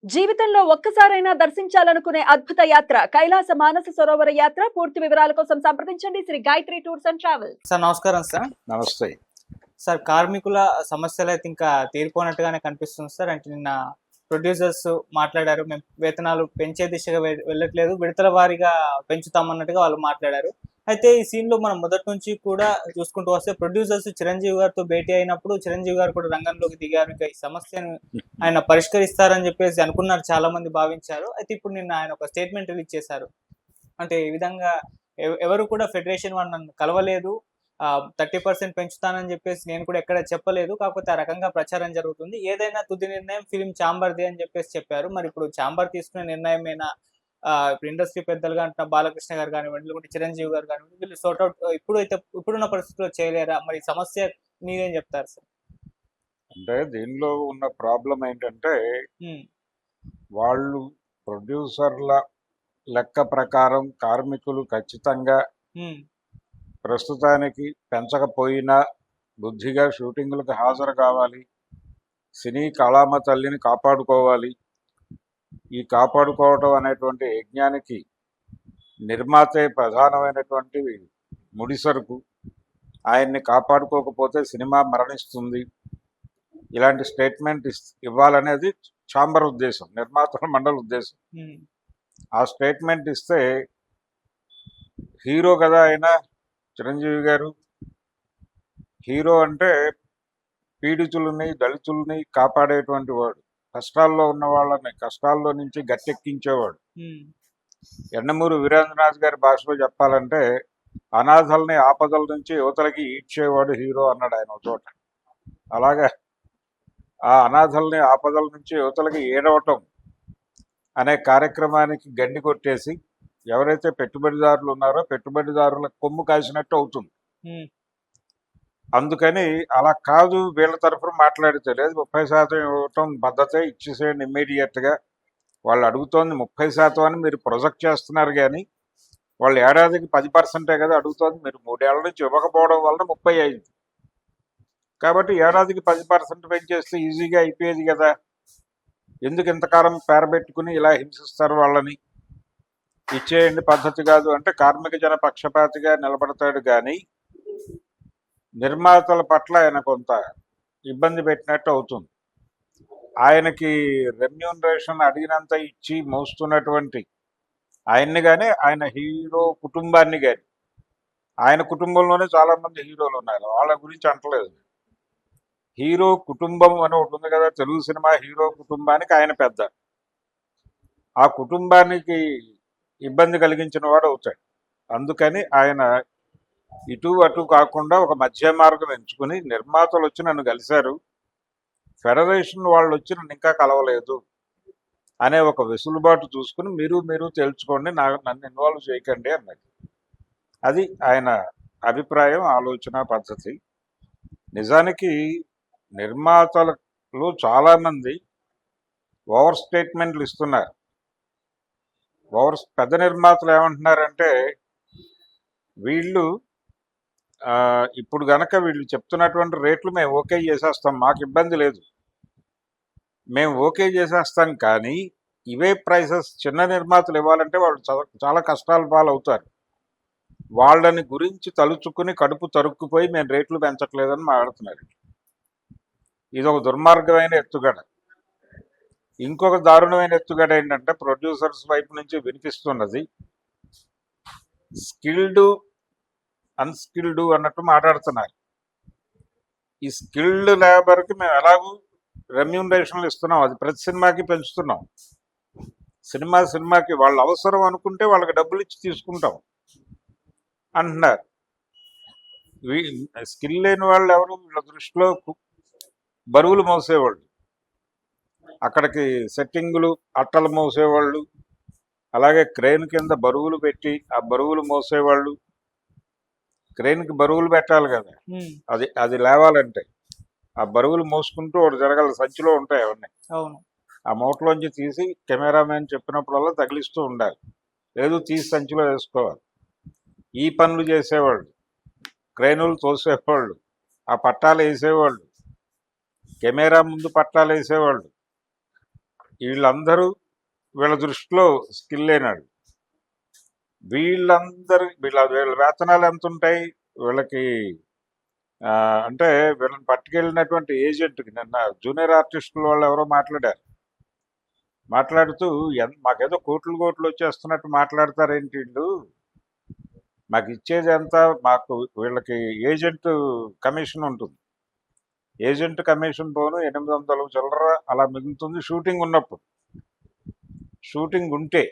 జీవితంలో ఒక్కసారైనా దర్శించాలనుకునే అద్భుత యాత్ర కైలాస మానస సరోవర యాత్ర. పూర్తి వివరాల కోసం సంప్రదించండి Shri Gayatri tours and travels. Sir నమస్కారం సార్. నమస్తే. సార్ కార్మికుల సమస్యలైతే ఇంకా తీరిపోనట్టుగానే కనిపిస్తుంది సార్. అంటే నిన్న ప్రొడ్యూసర్స్ మాట్లాడారు. మేము వేతనాలు పెంచే దిశగా వెళ్ళట్లేదు, విడతల వారీగా పెంచుతామన్నట్టుగా వాళ్ళు మాట్లాడారు. అయితే ఈ సీన్లో మనం మొదటి నుంచి కూడా చూసుకుంటూ వస్తే ప్రొడ్యూసర్స్ చిరంజీవి గారితో భేటీ అయినప్పుడు చిరంజీవి గారు కూడా రంగంలోకి దిగారు. ఇంకా ఈ సమస్యను ఆయన పరిష్కరిస్తారని చెప్పేసి అనుకున్నారు, చాలా మంది భావించారు. అయితే ఇప్పుడు నిన్న ఆయన ఒక స్టేట్మెంట్ రిలీజ్ చేశారు. అంటే ఈ విధంగా ఎవరు కూడా ఫెడరేషన్ వాళ్ళు నన్ను కలవలేదు, 30% పెంచుతానని చెప్పేసి నేను కూడా ఎక్కడ చెప్పలేదు, కాకపోతే ఆ రకంగా ప్రచారం జరుగుతుంది, ఏదైనా తుది నిర్ణయం ఫిలిం ఛాంబర్ది అని చెప్పేసి చెప్పారు. మరి ఇప్పుడు ఛాంబర్ తీసుకునే నిర్ణయమేనా? ఇప్పుడు ఇండస్ట్రీ పెద్దలుగా అంటున్న బాలకృష్ణ గారు కానివ్వండి, లేకుంటే చిరంజీవి గారు కానివ్వండి, వీళ్ళు సార్ట్ అవుట్ ఇప్పుడున్న పరిస్థితుల్లో చేయలేరా? మరి సమస్య మీరేం చెప్తారు సార్? అంటే దీనిలో ఉన్న ప్రాబ్లం ఏంటంటే వాళ్ళు ప్రొడ్యూసర్ల లెక్క ప్రకారం కార్మికులు ఖచ్చితంగా ప్రస్తుతానికి పెంచకపోయినా బుద్ధిగా షూటింగులకు హాజరు కావాలి, సినీ కళామ తల్లిని కాపాడుకోవాలి. ఈ కాపాడుకోవటం అనేటువంటి యజ్ఞానికి నిర్మాతే ప్రధానమైనటువంటి ముడిసరుకు. ఆయన్ని కాపాడుకోకపోతే సినిమా మరణిస్తుంది. ఇలాంటి స్టేట్మెంట్ ఇవ్వాలనేది ఛాంబర్ ఉద్దేశం, నిర్మాతల మండలి ఉద్దేశం. ఆ స్టేట్మెంట్ ఇస్తే హీరో కదా ఆయన చిరంజీవి గారు. హీరో అంటే పీడితులని దళితుల్ని కాపాడేటువంటి వాడు, కష్టాల్లో ఉన్న వాళ్ళని కష్టాల్లో నుంచి గట్టెక్కించేవాడు. ఎండమూరి వీరేంద్రనాథ్ గారి భాషలో చెప్పాలంటే అనాథల్ని ఆపదల నుంచి యువతలకి ఈడ్చేవాడు హీరో అన్నాడు ఆయన ఒక చోట. అలాగా ఆ అనాథల్ని ఆపదల నుంచి యువతలకి ఏడవటం అనే కార్యక్రమానికి గండి కొట్టేసి ఎవరైతే పెట్టుబడిదారులు ఉన్నారో పెట్టుబడిదారుల కొమ్ము కాసినట్టు అవుతుంది. అందుకని అలా కాదు, వీళ్ళ తరఫున మాట్లాడితే లేదు 30% ఇవ్వటం పద్ధతే, ఇచ్చేసేయండి ఇమ్మీడియట్గా. వాళ్ళు అడుగుతోంది 30% అని మీరు ప్రొజెక్ట్ చేస్తున్నారు, కానీ వాళ్ళు ఏడాదికి 10% కదా అడుగుతోంది. మీరు 3 ఏళ్ల నుంచి ఇవ్వకపోవడం వల్ల 30 అయింది. కాబట్టి ఏడాదికి 10% పెంచేస్తే ఈజీగా అయిపోయేది కదా. ఎందుకు ఇంతకాలం పేరబెట్టుకుని ఇలా హింసిస్తారు వాళ్ళని? ఇచ్చేయండి పద్ధతి కాదు అంటే కార్మిక జన పక్షపాతిగా నిలబడతాడు, కానీ నిర్మాతల పట్ల ఆయన కొంత ఇబ్బంది పెట్టినట్టు అవుతుంది. ఆయనకి రెమ్యూనరేషన్ అడిగినంత ఇచ్చి మోస్తున్నటువంటి ఆయన్ని కానీ ఆయన హీరో కుటుంబాన్ని కానీ, ఆయన కుటుంబంలోనే చాలామంది హీరోలు ఉన్నారు, వాళ్ళ గురించి అంటలేదు. హీరో కుటుంబం అని ఒకటి ఉంది కదా తెలుగు సినిమా, హీరో కుటుంబానికి ఆయన పెద్ద. ఆ కుటుంబానికి ఇబ్బంది కలిగించిన వాడు అవుతాడు. అందుకని ఆయన ఇటు అటు కాకుండా ఒక మధ్య మార్గం ఎంచుకుని, నిర్మాతలు వచ్చి నన్ను కలిశారు, ఫెడరేషన్ వాళ్ళు వచ్చి నన్ను ఇంకా కలవలేదు అనే ఒక వెసులుబాటు చూసుకుని మీరు తెలుసుకోండి, నన్ను ఇన్వాల్వ్ చేయకండి అన్నది. అది ఆయన అభిప్రాయం, ఆలోచన పద్ధతి. నిజానికి నిర్మాతలు చాలామంది ఓవర్ స్టేట్మెంట్లు ఇస్తున్నారు. పెద్ద నిర్మాతలు ఏమంటున్నారంటే వీళ్ళు ఇప్పుడు గనక వీళ్ళు చెప్తున్నటువంటి రేట్లు మేము ఓకే చేసేస్తాం, మాకు ఇబ్బంది లేదు, మేము ఓకే చేసేస్తాం, కానీ ఇవే ప్రైసెస్ చిన్న నిర్మాతలు ఇవ్వాలంటే వాళ్ళు చాలా కష్టాల పాలవుతారు. వాళ్ళని గురించి తలుచుకుని కడుపు తరుక్కుపోయి మేము రేట్లు పెంచట్లేదని మాట్లాడుతున్నారు. ఇది ఒక దుర్మార్గమైన ఎత్తుగడ. ఇంకొక దారుణమైన ఎత్తుగడ ఏంటంటే ప్రొడ్యూసర్స్ వైపు నుంచి వినిపిస్తున్నది స్కిల్డ్ అన్స్కిల్డ్ అన్నట్టు మాట్లాడుతున్నారు. ఈ స్కిల్డ్ లేబర్కి మేము ఎలాగూ రెమ్యూనరేషన్లు ఇస్తున్నాం, అది ప్రతి సినిమాకి పెంచుతున్నాం. సినిమాకి వాళ్ళ అవసరం అనుకుంటే వాళ్ళకి డబ్బులు ఇచ్చి తీసుకుంటాం అంటున్నారు. స్కిల్ లేని వాళ్ళు ఎవరు? వీళ్ళ దృష్టిలో బరువులు మోసేవాళ్ళు, అక్కడికి సెట్టింగులు అట్టలు మోసేవాళ్ళు, అలాగే క్రెయిన్ కింద బరువులు పెట్టి ఆ బరువులు మోసేవాళ్ళు. క్రెయిన్కి బరువులు పెట్టాలి కదా, అది లేవాలంటే ఆ బరువులు మోసుకుంటూ ఒకటి జరగాలి. సంచిలో ఉంటాయి అవన్నీ, ఆ మూటలోంచి తీసి కెమెరామెన్ చెప్పినప్పుడల్లా తగిలిస్తూ ఉండాలి, లేదు తీసి సంచిలో వేసుకోవాలి. ఈ పనులు చేసేవాళ్ళు, క్రెయినులు తోసేవాళ్ళు, ఆ పట్టాలు వేసేవాళ్ళు, కెమెరా ముందు పట్టాలు వేసేవాళ్ళు, వీళ్ళందరూ వీళ్ళ దృష్టిలో స్కిల్ లేనాడు. వీళ్ళ వేతనాలు ఎంత ఉంటాయి వీళ్ళకి? అంటే వీళ్ళని పట్టుకెళ్ళినటువంటి ఏజెంట్కి నిన్న జూనియర్ ఆర్టిస్టుల వాళ్ళు ఎవరో మాట్లాడుతూ మాకేదో కోట్లు కోట్లు వచ్చేస్తున్నట్టు మాట్లాడతారేంటి వీళ్ళు, మాకు ఇచ్చేది ఎంత, మాకు వీళ్ళకి ఏజెంట్ కమిషన్ ఉంటుంది, ఏజెంట్ కమిషన్ పోను 800 చిల్లర అలా మిగులుతుంది షూటింగ్ ఉన్నప్పుడు. షూటింగ్ ఉంటే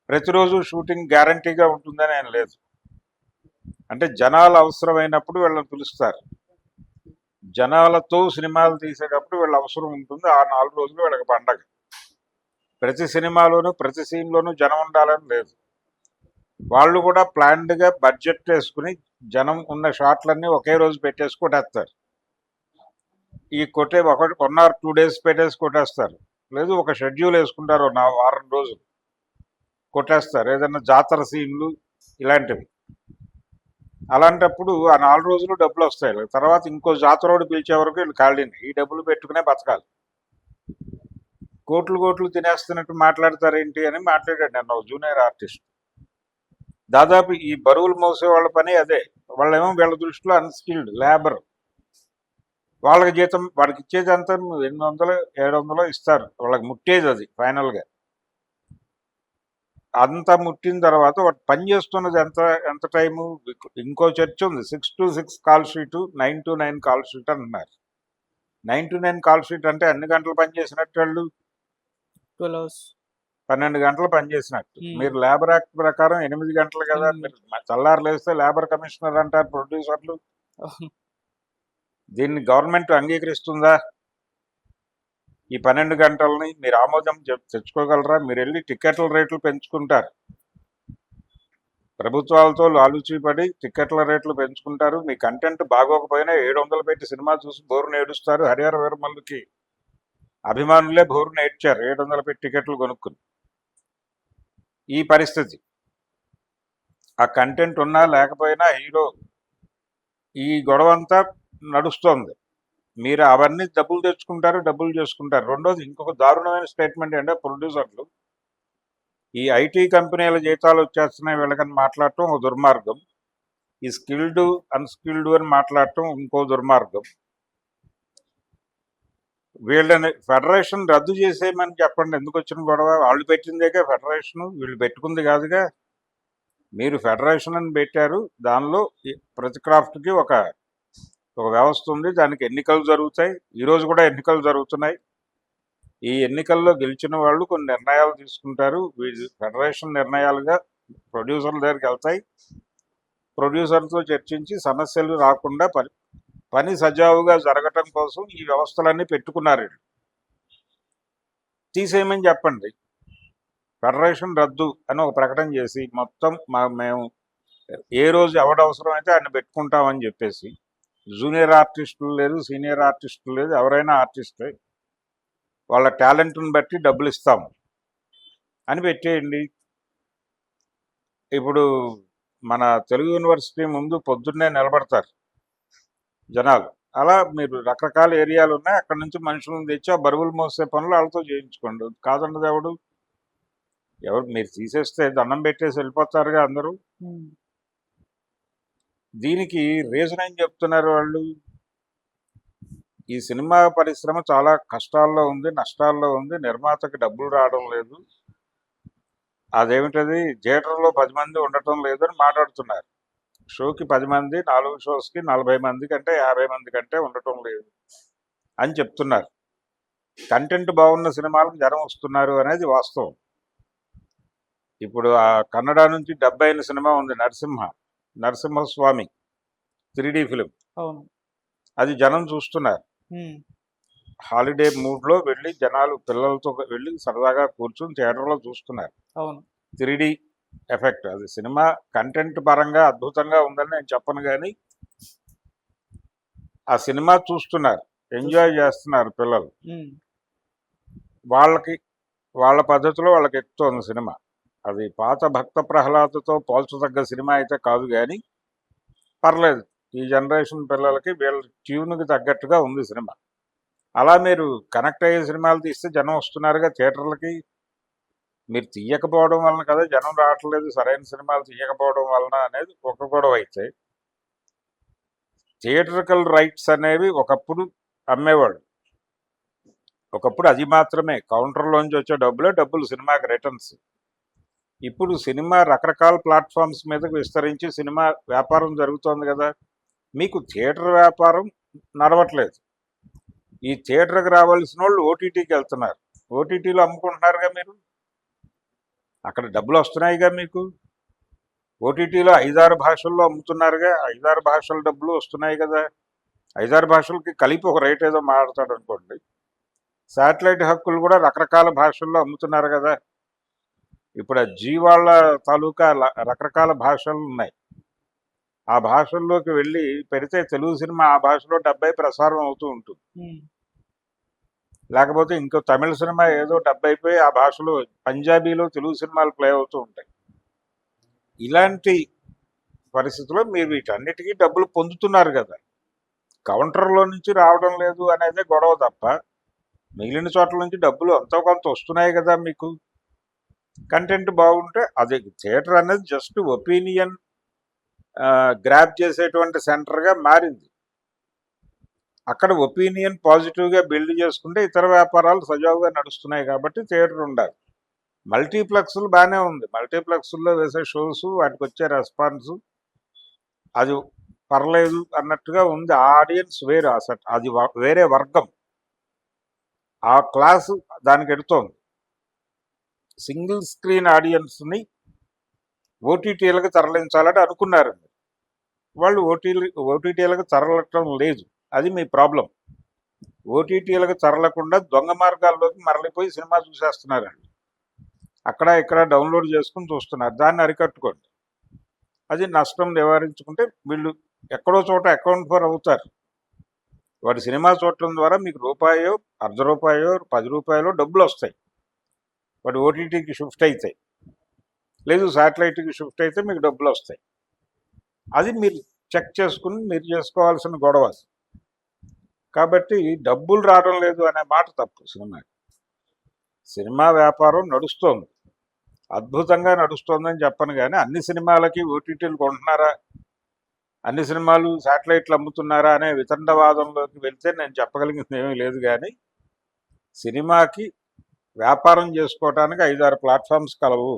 ప్రతిరోజు షూటింగ్ గ్యారంటీగా ఉంటుందని ఆయన లేదు. అంటే జనాలు అవసరమైనప్పుడు వీళ్ళని పిలుస్తారు, జనాలతో సినిమాలు తీసేటప్పుడు వీళ్ళ అవసరం ఉంటుంది. ఆ 4 రోజులు వీళ్ళకి పండగ. ప్రతి సినిమాలోనూ ప్రతి సీన్లోనూ జనం ఉండాలని లేదు. వాళ్ళు కూడా ప్లాన్డ్గా బడ్జెట్ వేసుకుని జనం ఉన్న షాట్లన్నీ ఒకే రోజు పెట్టేసి కొట్టేస్తారు. ఈ కొట్టే 1 or 2 days పెట్టేసి కొట్టేస్తారు. లేదు ఒక షెడ్యూల్ వేసుకుంటారు, వారం రోజులు కొట్టేస్తారు, ఏదైనా జాతర సీన్లు ఇలాంటివి. అలాంటప్పుడు ఆ 4 రోజులు డబ్బులు వస్తాయి. తర్వాత ఇంకో జాతరోడు పిలిచే వరకు వీళ్ళు ఖాళీని ఈ డబ్బులు పెట్టుకునే బతకాలి. కోట్లు కోట్లు తినేస్తున్నట్టు మాట్లాడతారేంటి అని మాట్లాడాడు నన్ను జూనియర్ ఆర్టిస్ట్. దాదాపు ఈ బరువులు మోసే వాళ్ళ పని అదే. వాళ్ళేమో వీళ్ళ దృష్టిలో అన్స్కిల్డ్ లేబర్. వాళ్ళకి జీతం వాడికి ఇచ్చేది అంతా 800 700 ఇస్తారు, వాళ్ళకి ముట్టేది అది ఫైనల్గా. అంతా ముట్టిన తర్వాత వాడు పని చేస్తున్నది ఎంత టైము. ఇంకో చర్చ ఉంది, 6 to 6 call sheet, 9 to 9 call sheet అంటున్నారు. 9 to 9 కాల్ షీట్ అంటే అన్ని గంటలు పని చేసినట్టు వాళ్ళు 12 hours 12 గంటలు పనిచేసినట్టు. మీరు లేబర్ యాక్ట్ ప్రకారం 8 గంటలు కదా. మీరు తెల్లారు లేస్తే లేబర్ కమిషనర్ అంటారు ప్రొడ్యూసర్లు. దీన్ని గవర్నమెంట్ అంగీకరిస్తుందా? ఈ 12 గంటలని మీరు ఆమోదం తెచ్చుకోగలరా? మీరు వెళ్ళి టికెట్ల రేట్లు పెంచుకుంటారు, ప్రభుత్వాలతో లాలుచీపడి టికెట్ల రేట్లు పెంచుకుంటారు. మీ కంటెంట్ బాగోకపోయినా 700 పెట్టి సినిమా చూసి బోరును ఏడుస్తారు. హరిహర వీరమల్లుకి అభిమానులే బోరును ఏడ్చారు 700 పెట్టి టికెట్లు కొనుక్కుని. ఈ పరిస్థితి. ఆ కంటెంట్ ఉన్నా లేకపోయినా హీరో ఈ గొడవంతా నడుస్తోంది. మీరు అవన్నీ డబ్బులు తెచ్చుకుంటారు, డబ్బులు చేసుకుంటారు. రెండోది ఇంకొక దారుణమైన స్టేట్మెంట్ అంటే ప్రొడ్యూసర్లు ఈ ఐటీ కంపెనీల జీతాలు వచ్చేస్తున్నాయి వీళ్ళకని మాట్లాడటం ఒక దుర్మార్గం. ఈ స్కిల్డ్ అన్స్కిల్డ్ అని మాట్లాడటం ఇంకో దుర్మార్గం. వీళ్ళని ఫెడరేషన్ రద్దు చేసేయమని చెప్పండి. ఎందుకు వచ్చిన గొడవ? వాళ్ళు పెట్టిందేగా ఫెడరేషను, వీళ్ళు పెట్టుకుంది కాదుగా. మీరు ఫెడరేషన్ అని పెట్టారు, దానిలో ప్రతి క్రాఫ్ట్కి ఒక వ్యవస్థ ఉంది, దానికి ఎన్నికలు జరుగుతాయి. ఈరోజు కూడా ఎన్నికలు జరుగుతున్నాయి. ఈ ఎన్నికల్లో గెలిచిన వాళ్ళు కొన్ని నిర్ణయాలు తీసుకుంటారు. ఫెడరేషన్ నిర్ణయాలుగా ప్రొడ్యూసర్ల దగ్గరికి వెళ్తాయి. ప్రొడ్యూసర్తో చర్చించి సమస్యలు రాకుండా పని సజావుగా జరగటం కోసం ఈ వ్యవస్థలన్నీ పెట్టుకున్నారు. తీసేయమని చెప్పండి, ఫెడరేషన్ రద్దు అని ఒక ప్రకటన చేసి మొత్తం మేము ఏ రోజు ఎవడవసరం అయితే ఆయన పెట్టుకుంటామని చెప్పేసి, జూనియర్ ఆర్టిస్టులు లేదు, సీనియర్ ఆర్టిస్టులు లేదు, ఎవరైనా ఆర్టిస్టే, వాళ్ళ టాలెంట్ని బట్టి డబ్బులు ఇస్తాము అని పెట్టేయండి. ఇప్పుడు మన తెలుగు యూనివర్సిటీ ముందు పొద్దున్నే నిలబడతారు జనాలు. అలా మీరు రకరకాల ఏరియాలు ఉన్నాయి, అక్కడ నుంచి మనుషులను తెచ్చి ఆ బరువులు మోసే పనులు వాళ్ళతో చేయించుకోండి. కాదన్నది ఎవరు మీరు తీసేస్తే దండం పెట్టేసి వెళ్ళిపోతారుగా అందరూ. దీనికి రీజన్ ఏం చెప్తున్నారు వాళ్ళు? ఈ సినిమా పరిశ్రమ చాలా కష్టాల్లో ఉంది, నష్టాల్లో ఉంది, నిర్మాతకి డబ్బులు రావడం లేదు, అదేమిటది థియేటర్లో 10 మంది ఉండటం లేదు అని మాట్లాడుతున్నారు. షోకి 10 మంది, 4 షోస్కి 40 మంది కంటే 50 మంది కంటే ఉండటం లేదు అని చెప్తున్నారు. కంటెంట్ బాగున్న సినిమాలకు జనం వస్తున్నారు అనేది వాస్తవం. ఇప్పుడు ఆ కన్నడ నుంచి డబ్ అయిన సినిమా ఉంది, నరసింహస్వామి 3D ఫిలిం. అది జనం చూస్తున్నారు. హాలిడే మూడ్లో వెళ్ళి జనాలు పిల్లలతో వెళ్ళి సరదాగా కూర్చొని థియేటర్లో చూస్తున్నారు. 3D effect. అది సినిమా కంటెంట్ పరంగా అద్భుతంగా ఉందని నేను చెప్పను, కానీ ఆ సినిమా చూస్తున్నారు, ఎంజాయ్ చేస్తున్నారు పిల్లలు. వాళ్ళ పద్ధతిలో వాళ్ళకి ఎక్కుతోంది సినిమా. అది పాత భక్త ప్రహ్లాదతో పోల్చదగ్గ సినిమా అయితే కాదు, కానీ పర్లేదు. ఈ జనరేషన్ పిల్లలకి వీళ్ళ ట్యూన్కి తగ్గట్టుగా ఉంది సినిమా. అలా మీరు కనెక్ట్ అయ్యే సినిమాలు తీస్తే జనం వస్తున్నారుగా థియేటర్లకి. మీరు తీయకపోవడం వలన కదా జనం రావట్లేదు, సరైన సినిమాలు తీయకపోవడం వలన అనేది ఒక గొడవ అయితే, థియేటర్కల్ రైట్స్ అనేవి ఒకప్పుడు అమ్మేవాడు. ఒకప్పుడు అది మాత్రమే కౌంటర్లోంచి వచ్చే డబ్బులు సినిమాకి రిటర్న్స్. ఇప్పుడు సినిమా రకరకాల ప్లాట్ఫామ్స్ మీదకి విస్తరించి సినిమా వ్యాపారం జరుగుతోంది కదా. మీకు థియేటర్ వ్యాపారం నడవట్లేదు. ఈ థియేటర్కి రావాల్సిన వాళ్ళు ఓటీటీకి వెళ్తున్నారు, ఓటీటీలో అమ్ముకుంటున్నారుగా మీరు. అక్కడ డబ్బులు వస్తున్నాయిగా మీకు. ఓటీటీలో 5-6 భాషల్లో అమ్ముతున్నారుగా, 5-6 భాషల డబ్బులు వస్తున్నాయి కదా. 5-6 భాషలకి కలిపి ఒక రేట్ ఏదో మాట్లాడతాడు అనుకోండి. శాటిలైట్ హక్కులు కూడా రకరకాల భాషల్లో అమ్ముతున్నారు కదా. ఇప్పుడు ఆ జీవాళ్ళ తాలూకా రకరకాల భాషలు ఉన్నాయి. ఆ భాషల్లోకి వెళ్ళి పెడితే తెలుగు సినిమా ఆ భాషలో 70 ప్రసారం అవుతూ ఉంటుంది. లేకపోతే ఇంకో తమిళ సినిమా ఏదో 70 అయిపోయి ఆ భాషలో పంజాబీలో తెలుగు సినిమాలు ప్లే అవుతూ ఉంటాయి. ఇలాంటి పరిస్థితుల్లో మీరు వీటన్నిటికీ డబ్బులు పొందుతున్నారు కదా. కౌంటర్లో నుంచి రావడం లేదు అనేదే గొడవ తప్ప మిగిలిన చోట్ల నుంచి డబ్బులు అంతో కొంత వస్తున్నాయి కదా మీకు. కంటెంట్ బాగుంటే అది థియేటర్ అనేది జస్ట్ ఒపీనియన్ గ్రాప్ చేసేటువంటి సెంటర్గా మారింది. అక్కడ ఒపీనియన్ పాజిటివ్గా బిల్డ్ చేసుకుంటే ఇతర వ్యాపారాలు సజావుగా నడుస్తున్నాయి కాబట్టి థియేటర్ ఉండాలి. మల్టీప్లెక్స్లు బాగానే ఉంది, మల్టీప్లెక్స్లో వేసే షోస్ వాటికి వచ్చే రెస్పాన్స్ అది పర్లేదు అన్నట్టుగా ఉంది. ఆ ఆడియన్స్ వేరే, అసలు అది వేరే వర్గం, ఆ క్లాసు దానికి ఎడుతోంది. సింగిల్ స్క్రీన్ ఆడియన్స్ని ఓటీటీలకు తరలించాలని అనుకున్నారు. వాళ్ళు ఓటీటీలకు తరలటం లేదు, అది మీ ప్రాబ్లం. ఓటీటీలకు తరలకుండా దొంగ మార్గాల్లోకి మరలిపోయి సినిమా చూసేస్తున్నారండి. అక్కడ ఇక్కడ డౌన్లోడ్ చేసుకుని చూస్తున్నారు. దాన్ని అరికట్టుకోండి. అది నష్టం నివారించుకుంటే వీళ్ళు ఎక్కడో చోట అకౌంట్ ఫర్ అవుతారు. వాటి సినిమా చూడటం ద్వారా మీకు రూపాయో, ₹0.5, ₹10 డబ్బులు వస్తాయి. వాటి ఓటీటీకి షిఫ్ట్ అవుతాయి, లేదు శాటిలైట్కి షిఫ్ట్ అయితే మీకు డబ్బులు వస్తాయి. అది మీరు చెక్ చేసుకుని మీరు చేసుకోవాల్సిన గొడవ. కాబట్టి డబ్బులు రావడం లేదు అనే మాట తప్పు. సినిమా వ్యాపారం నడుస్తోంది, అద్భుతంగా నడుస్తోందని చెప్పను. కానీ అన్ని సినిమాలకి ఓటీటీలు కొంటున్నారా, అన్ని సినిమాలు శాటిలైట్లు అమ్ముతున్నారా అనే వితండవాదంలోకి వెళ్తే నేను చెప్పగలిగింది ఏమీ లేదు. కానీ సినిమాకి వ్యాపారం చేసుకోవడానికి 5-6 ప్లాట్ఫామ్స్ కలవు.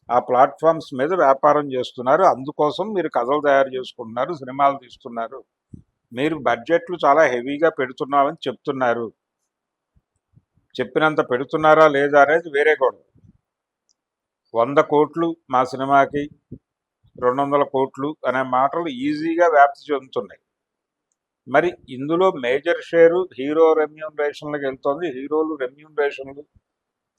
ఆ ప్లాట్ఫామ్స్ మీద వ్యాపారం చేస్తున్నారు. అందుకోసం మీరు కథలు తయారు చేసుకుంటున్నారు, సినిమాలు తీస్తున్నారు. మీరు బడ్జెట్లు చాలా హెవీగా పెడుతున్నామని చెప్తున్నారు. చెప్పినంత పెడుతున్నారా లేదా అనేది వేరే గొడవ. 100 కోట్లు మా సినిమాకి, 200 కోట్లు అనే మాటలు ఈజీగా వ్యాప్తి చెందుతున్నాయి. మరి ఇందులో మేజర్ షేరు హీరో రెమ్యూనరేషన్లకు వెళ్తుంది. హీరోలు రెమ్యూనరేషన్లు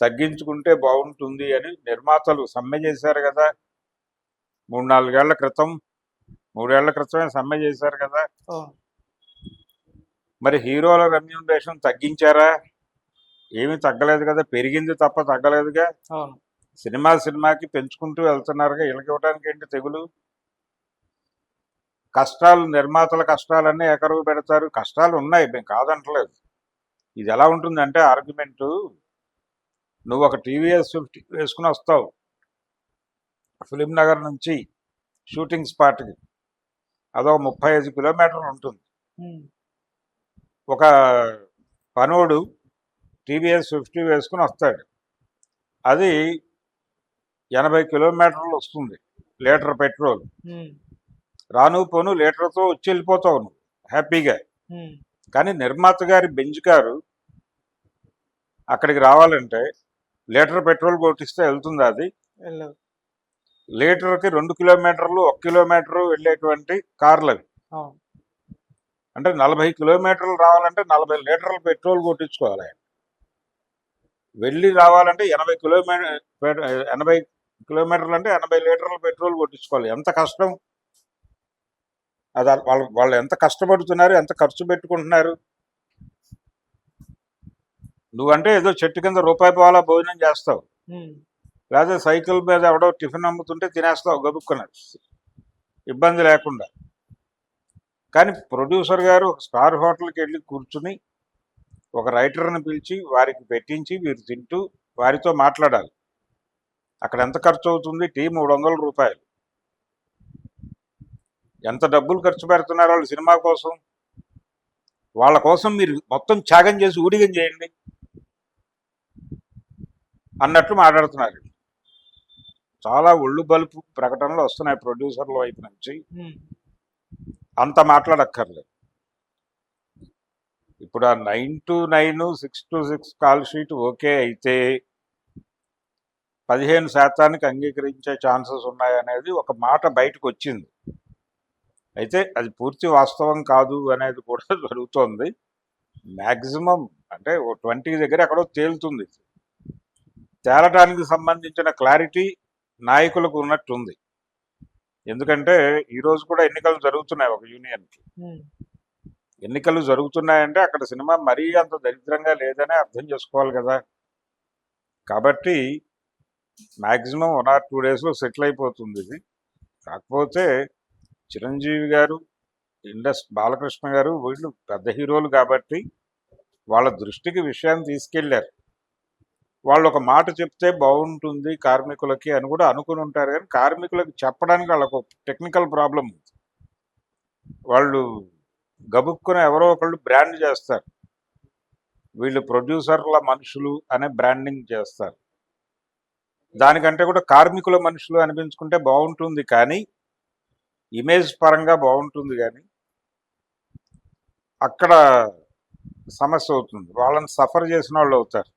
తగ్గించుకుంటే బాగుంటుంది అని నిర్మాతలు సమ్మె చేశారు కదా. 3-4 ఏళ్ల క్రితం, 3 ఏళ్ల క్రితమే సమ్మె చేశారు కదా. మరి హీరోల రెమ్యూనరేషన్ తగ్గించారా? ఏమీ తగ్గలేదు కదా, పెరిగింది తప్ప తగ్గలేదుగా. సినిమాకి పెంచుకుంటూ వెళ్తున్నారుగా. వీళ్ళకి ఇవ్వడానికి ఏంటి తెగులు? కష్టాలు, నిర్మాతల కష్టాలన్నీ ఎకరువు పెడతారు. కష్టాలు ఉన్నాయి, మేము కాదంటలేదు. ఇది ఎలా ఉంటుందంటే ఆర్గ్యుమెంటు, నువ్వు ఒక టీవీఎస్ 50 వేసుకుని వస్తావు ఫిలిం నగర్ నుంచి షూటింగ్ స్పాట్కి, అదో 35 కిలోమీటర్లు ఉంటుంది. ఒక పనోడు టీవీఎస్ 50 వేసుకుని వస్తాడు, అది 80 కిలోమీటర్లు వస్తుంది లీటర్ పెట్రోల్. రాను పోను లీటర్తో వచ్చి వెళ్ళిపోతావు నువ్వు హ్యాపీగా. కానీ నిర్మాత గారి బెంజ్ కారు అక్కడికి రావాలంటే లీటర్ పెట్రోల్ కొట్టిస్తే వెళ్తుంది. అది లీటర్కి 2 కిలోమీటర్లు, 1 కిలోమీటరు వెళ్ళేటువంటి కార్లు అవి. అంటే 40 కిలోమీటర్లు రావాలంటే 40 లీటర్లు పెట్రోల్ కొట్టించుకోవాలి. వెళ్ళి రావాలంటే 80 కిలోమీటర్లు అంటే 80 లీటర్ల పెట్రోల్ కొట్టించుకోవాలి. ఎంత కష్టం! అది వాళ్ళు ఎంత కష్టపడుతున్నారు, ఎంత ఖర్చు పెట్టుకుంటున్నారు. నువ్వంటే ఏదో చెట్టు కింద ₹1 భోజనం చేస్తావు, లేదా సైకిల్ మీద ఎవడో టిఫిన్ అమ్ముతుంటే తినేస్తావు గబుక్కున్నారు, ఇబ్బంది లేకుండా. కానీ ప్రొడ్యూసర్ గారు స్టార్ హోటల్కి వెళ్ళి కూర్చుని ఒక రైటర్ని పిలిచి వారికి పెట్టించి వీరు తింటూ వారితో మాట్లాడాలి. అక్కడ ఎంత ఖర్చు అవుతుంది? టీ 300 రూపాయలు. ఎంత డబ్బులు ఖర్చు పెడుతున్నారు వాళ్ళు సినిమా కోసం? వాళ్ళ కోసం మీరు మొత్తం త్యాగం చేసి ఊడిగం చేయండి అన్నట్లు మాట్లాడుతున్నారు. చాలా ఒళ్ళు బలుపు ప్రకటనలు వస్తున్నాయి ప్రొడ్యూసర్ల వైపు నుంచి. అంత మాట్లాడక్కర్లేదు. ఇప్పుడు ఆ 9 to 9, 6 to 6 call sheet okay అయితే 15% అంగీకరించే ఛాన్సెస్ ఉన్నాయనేది ఒక మాట బయటకు వచ్చింది. అయితే అది పూర్తి వాస్తవం కాదు అనేది కూడా జరుగుతోంది. మ్యాక్సిమం అంటే 20 దగ్గర ఎక్కడో తేలుతుంది. తేలటానికి సంబంధించిన క్లారిటీ నాయకులకు ఉన్నట్టుంది. ఎందుకంటే ఈరోజు కూడా ఎన్నికలు జరుగుతున్నాయి ఒక యూనియన్కి. ఎన్నికలు జరుగుతున్నాయంటే అక్కడ సినిమా మరీ అంత దరిద్రంగా లేదని అర్థం చేసుకోవాలి కదా. కాబట్టి మ్యాక్సిమం 1 or 2 డేస్లో సెటిల్ అయిపోతుంది ఇది. కాకపోతే చిరంజీవి గారు, బాలకృష్ణ గారు వీళ్ళు పెద్ద హీరోలు కాబట్టి వాళ్ళ దృష్టికి విషయాన్ని తీసుకెళ్లారు. వాళ్ళు ఒక మాట చెప్తే బాగుంటుంది కార్మికులకి అని కూడా అనుకుని ఉంటారు. కానీ కార్మికులకు చెప్పడానికి వాళ్ళకు టెక్నికల్ ప్రాబ్లం ఉంది. వాళ్ళు గబుక్కున ఎవరో ఒకళ్ళు బ్రాండ్ చేస్తారు. వీళ్ళు ప్రొడ్యూసర్ల మనుషులు అనే బ్రాండింగ్ చేస్తారు. దానికంటే కూడా కార్మికుల మనుషులు అనిపించుకుంటే బాగుంటుంది, కానీ ఇమేజ్ పరంగా బాగుంటుంది. కానీ అక్కడ సమస్య అవుతుంది. వాళ్ళని సఫర్ చేసిన వాళ్ళు అవుతారు.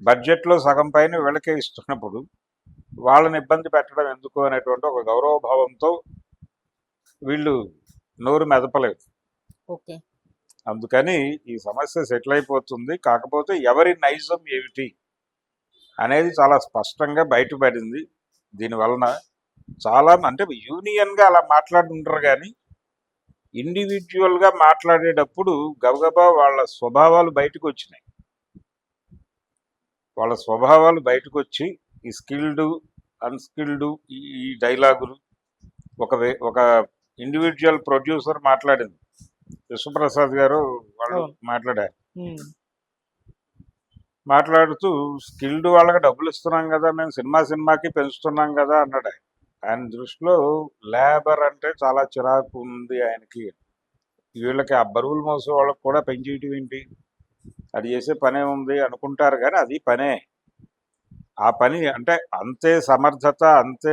బడ్జెట్లో సగం పైన వీళ్ళకే ఇస్తున్నప్పుడు వాళ్ళని ఇబ్బంది పెట్టడం ఎందుకు అనేటువంటి ఒక గౌరవభావంతో వీళ్ళు నోరు మెదపలేదు. ఓకే, అందుకని ఈ సమస్య సెటిల్ అయిపోతుంది. కాకపోతే ఎవరి నైజం ఏమిటి అనేది చాలా స్పష్టంగా బయటపడింది. దీనివలన చాలా అంటే యూనియన్గా అలా మాట్లాడుతుంటారు, కానీ ఇండివిజువల్గా మాట్లాడేటప్పుడు గబగబా వాళ్ళ స్వభావాలు బయటకు వచ్చినాయి. వాళ్ళ స్వభావాలు బయటకు వచ్చి ఈ స్కిల్డ్ అన్స్కిల్డ్ ఈ డైలాగులు ఒక ఇండివిజువల్ ప్రొడ్యూసర్ మాట్లాడింది. విశ్వప్రసాద్ గారు వాళ్ళు మాట్లాడారు. మాట్లాడుతూ స్కిల్డ్ వాళ్ళకి డబ్బులు ఇస్తున్నాం కదా, మేము సినిమాకి పెంచుతున్నాం కదా అన్నాడు. ఆయన దృష్టిలో లేబర్ అంటే చాలా చిరాకు ఉంది ఆయనకి. వీళ్ళకి ఆ బరువులు మోసే వాళ్ళకి కూడా పెంచేయటం ఏంటి, అది చేసే పనే ఉంది అనుకుంటారు. కానీ అది పనే. ఆ పని అంటే అంతే సమర్థత, అంతే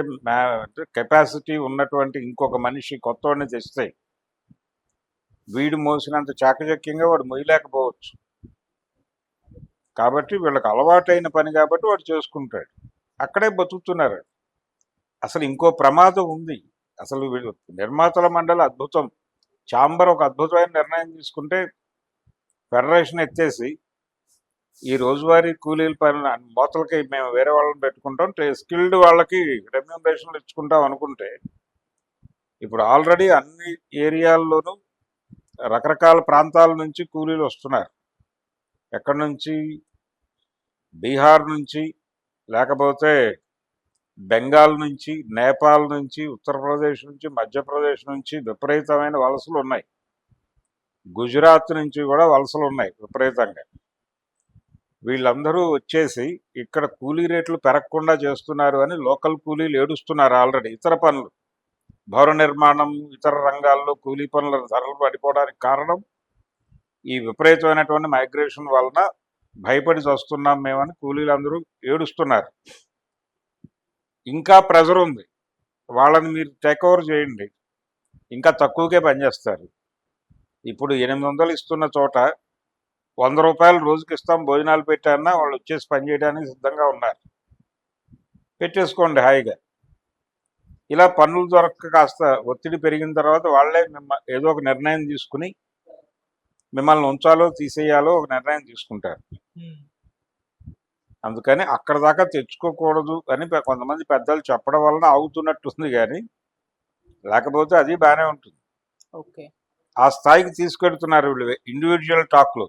కెపాసిటీ ఉన్నటువంటి ఇంకొక మనిషి కొత్తవాడిని తెస్తే వీడు మోసినంత చాకచక్యంగా వాడు మొయ్యలేకపోవచ్చు. కాబట్టి వీళ్ళకి అలవాటైన పని కాబట్టి వాడు చేసుకుంటాడు. అక్కడే బతుకుతున్నారు. అసలు ఇంకో ప్రమాదం ఉంది. అసలు వీళ్ళు నిర్మాతల మండలి అద్భుతం, ఛాంబర్ ఒక అద్భుతమైన నిర్ణయం తీసుకుంటే ఫెడరేషన్ ఎత్తేసి ఈ రోజువారీ కూలీల పని మోతలకి మేము వేరే వాళ్ళని పెట్టుకుంటాం, స్కిల్డ్ వాళ్ళకి రెమ్యూనరేషన్లు ఇచ్చుకుంటాం అనుకుంటే ఇప్పుడు ఆల్రెడీ అన్ని ఏరియాల్లోనూ రకరకాల ప్రాంతాల నుంచి కూలీలు వస్తున్నారు. ఎక్కడి నుంచి? బీహార్ నుంచి, లేకపోతే బెంగాల్ నుంచి, నేపాల్ నుంచి, ఉత్తరప్రదేశ్ నుంచి, మధ్యప్రదేశ్ నుంచి విపరీతమైన వలసలు ఉన్నాయి. గుజరాత్ నుంచి కూడా వలసలు ఉన్నాయి విపరీతంగా. వీళ్ళందరూ వచ్చేసి ఇక్కడ కూలీ రేట్లు పెరగకుండా చేస్తున్నారు అని లోకల్ కూలీలు ఏడుస్తున్నారు. ఆల్రెడీ ఇతర పనులు, భవన నిర్మాణం, ఇతర రంగాల్లో కూలీ పనుల ధరలు పడిపోవడానికి కారణం ఈ విపరీతమైనటువంటి మైగ్రేషన్ వలన భయపడి వస్తున్నాం మేమని కూలీలందరూ ఏడుస్తున్నారు. ఇంకా ప్రెజర్ ఉంది. వాళ్ళని మీరు టేక్ ఓవర్ చేయండి, ఇంకా తక్కువకే పనిచేస్తారు. ఇప్పుడు 800 ఇస్తున్న చోట 100 రూపాయలు రోజుకి ఇస్తాం భోజనాలు పెట్టారన్నా వాళ్ళు వచ్చేసి పనిచేయడానికి సిద్ధంగా ఉన్నారు. పెట్టేసుకోండి హాయిగా. ఇలా పనులు దొరక్క కాస్త ఒత్తిడి పెరిగిన తర్వాత వాళ్ళే ఏదో ఒక నిర్ణయం తీసుకుని మిమ్మల్ని ఉంచాలో తీసేయాలో ఒక నిర్ణయం తీసుకుంటారు. అందుకని అక్కడ దాకా తెచ్చుకోకూడదు అని కొంతమంది పెద్దలు చెప్పడం వలన ఆగుతున్నట్టుంది. కానీ లేకపోతే అది బాగానే ఉంటుంది. ఓకే, ఆ స్థాయికి తీసుకెడుతున్నారు వీళ్ళు. ఇండివిజువల్ టాక్లో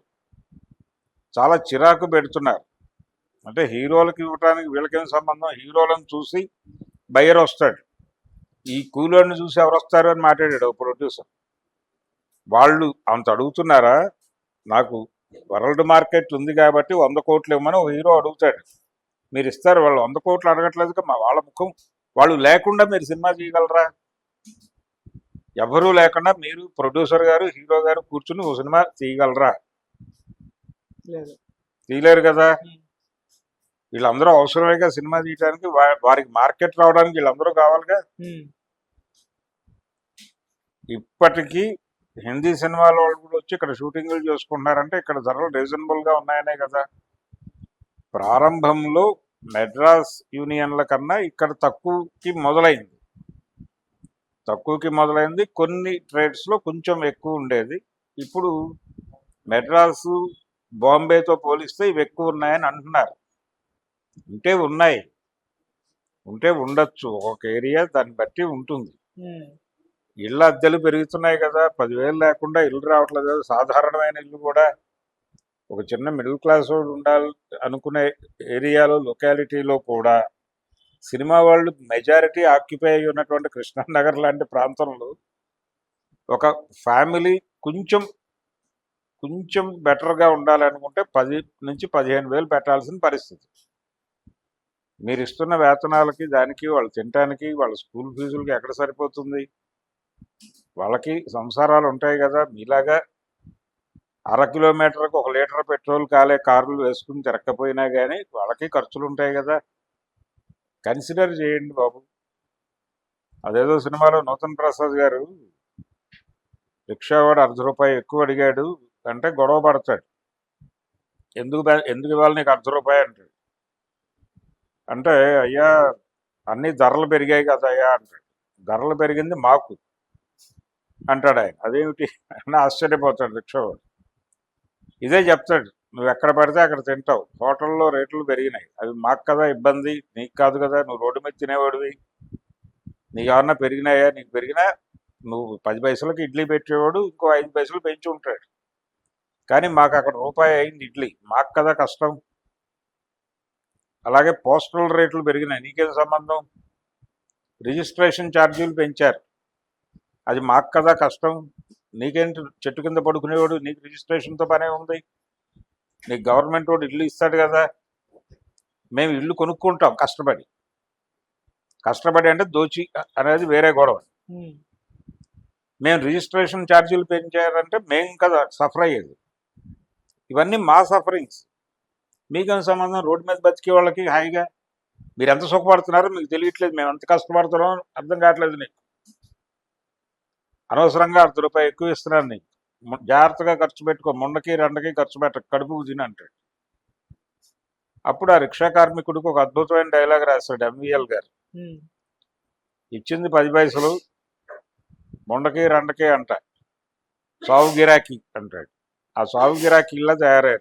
చాలా చిరాకు పెడుతున్నారు. అంటే హీరోలకు ఇవ్వడానికి వీళ్ళకేం సంబంధం? హీరోలను చూసి బయ్యర్ వస్తాడు, ఈ కూలోని చూసి ఎవరు వస్తారు అని మాట్లాడాడు ప్రొడ్యూసర్. వాళ్ళు అంత అడుగుతున్నారా? నాకు వరల్డ్ మార్కెట్ ఉంది కాబట్టి 100 కోట్లు ఇవ్వమని ఒక హీరో అడుగుతాడు, మీరు ఇస్తారు. వాళ్ళు 100 కోట్లు అడగట్లేదు, వాళ్ళ ముఖం వాళ్ళు లేకుండా మీరు సినిమా చేయగలరా? ఎవరూ లేకుండా మీరు ప్రొడ్యూసర్ గారు హీరో గారు కూర్చుని ఓ సినిమా తీయగలరా? లేదు. తీయలేరు కదా. వీళ్ళందరూ అవసరమేగా సినిమా తీయడానికి, వారికి మార్కెట్ రావడానికి వీళ్ళందరూ కావాలిగా. ఇప్పటికీ హిందీ సినిమాల వాళ్ళు కూడా వచ్చి ఇక్కడ షూటింగ్లు చేసుకుంటున్నారంటే ఇక్కడ ధరలు రీజనబుల్ గా ఉన్నాయనే కదా. ప్రారంభంలో మెడ్రాస్ యూనియన్ల కన్నా ఇక్కడ తక్కువకి మొదలైంది. కొన్ని ట్రేడ్స్ లో కొంచెం ఎక్కువ ఉండేది. ఇప్పుడు మెడ్రాసు బాంబేతో పోలిస్తే ఇవి ఎక్కువ ఉన్నాయని అంటున్నారు. ఉంటే ఉండొచ్చు, ఒక ఏరియా దాన్ని బట్టి ఉంటుంది. ఇళ్ళ అద్దెలు పెరుగుతున్నాయి కదా, 10,000 లేకుండా ఇల్లు రావట్లేదు కదా. సాధారణమైన ఇల్లు కూడా ఒక చిన్న మిడిల్ క్లాస్ వాడు ఉండాలి అనుకునే ఏరియాలో లొకాలిటీలో కూడా సినిమా వాళ్ళు మెజారిటీ ఆక్యుపై అయి ఉన్నటువంటి కృష్ణానగర్ లాంటి ప్రాంతంలో ఒక ఫ్యామిలీ కొంచెం బెటర్గా ఉండాలనుకుంటే 10 నుంచి 15,000 పెట్టాల్సిన పరిస్థితి. మీరు ఇస్తున్న వేతనాలకి దానికి వాళ్ళు తినడానికి వాళ్ళ స్కూల్ ఫీజులకి ఎక్కడ సరిపోతుంది? వాళ్ళకి సంసారాలు ఉంటాయి కదా. మీలాగా 1/2 కిలోమీటర్కి 1 లీటర్ పెట్రోల్ కాలే కార్లు వేసుకుని తిరగకపోయినా కానీ వాళ్ళకి ఖర్చులు ఉంటాయి కదా. కన్సిడర్ చేయండి బాబు. అదేదో సినిమాలో నూతన్ ప్రసాద్ గారు రిక్షావాడు ₹1/2 ఎక్కువ అడిగాడు అంటే గొడవ పడతాడు. ఎందుకు ఇవ్వాలి నీకు ₹1/2 అంటాడు. అంటే అయ్యా అన్ని ధరలు పెరిగాయి కదా అయ్యా అంటాడు. ధరలు పెరిగింది మాకు అంటాడు ఆయన. అదేమిటి అని ఆశ్చర్యపోతాడు రిక్షావాడు. ఇదే చెప్తాడు, నువ్వు ఎక్కడ పడితే అక్కడ తింటావు, హోటల్లో రేట్లు పెరిగినాయి, అవి మాకు కదా ఇబ్బంది, నీకు కాదు కదా, నువ్వు రోడ్డు మీద తినేవాడివి, నీకు ఏమన్నా పెరిగినాయా? నీకు పెరిగినా నువ్వు 10 పైసలకి ఇడ్లీ పెట్టేవాడు ఇంకో 5 పైసలు పెంచి ఉంటాడు, కానీ మాకు అక్కడ రూపాయి అయింది ఇడ్లీ, మాకు కదా కష్టం. అలాగే పోస్టల్ రేట్లు పెరిగినాయి, నీకేం సంబంధం? రిజిస్ట్రేషన్ ఛార్జీలు పెంచారు, అది మాకు కదా కష్టం. నీకేంటి చెట్టు కింద పడుకునేవాడు, నీకు రిజిస్ట్రేషన్తో పనే ఉంది. నీకు గవర్నమెంట్ వాడు ఇల్లు ఇస్తాడు కదా. మేము ఇల్లు కొనుక్కుంటాం కష్టపడి అంటే దోచి అనేది వేరే గొడవ. మేము రిజిస్ట్రేషన్ ఛార్జీలు పెంచారంటే మేము కదా సఫర్ అయ్యేది. ఇవన్నీ మా సఫరింగ్స్, మీకేం సంబంధం? రోడ్డు మీద బతికే వాళ్ళకి హాయిగా మీరు ఎంత సుఖపడుతున్నారో మీకు తెలియట్లేదు, మేము ఎంత కష్టపడుతున్నామో అర్థం కావట్లేదు నీకు. అనవసరంగా ₹1/2 ఎక్కువ ఇస్తున్నాను నీకు, జాగ్రత్తగా ఖర్చు పెట్టుకో, ముండకి రెండకి ఖర్చు పెట్ట, కడుపుకు తిని అంటాడు. అప్పుడు ఆ రిక్షా కార్మికుడికి ఒక అద్భుతమైన డైలాగ్ రాస్తాడు MVL గారు. ఇచ్చింది 10 పైసలు, ముండకి రెండకి అంట, సావు గిరాకీ అంటాడు. ఆ సావు గిరాకీ ఇలా తయారయ్యారు.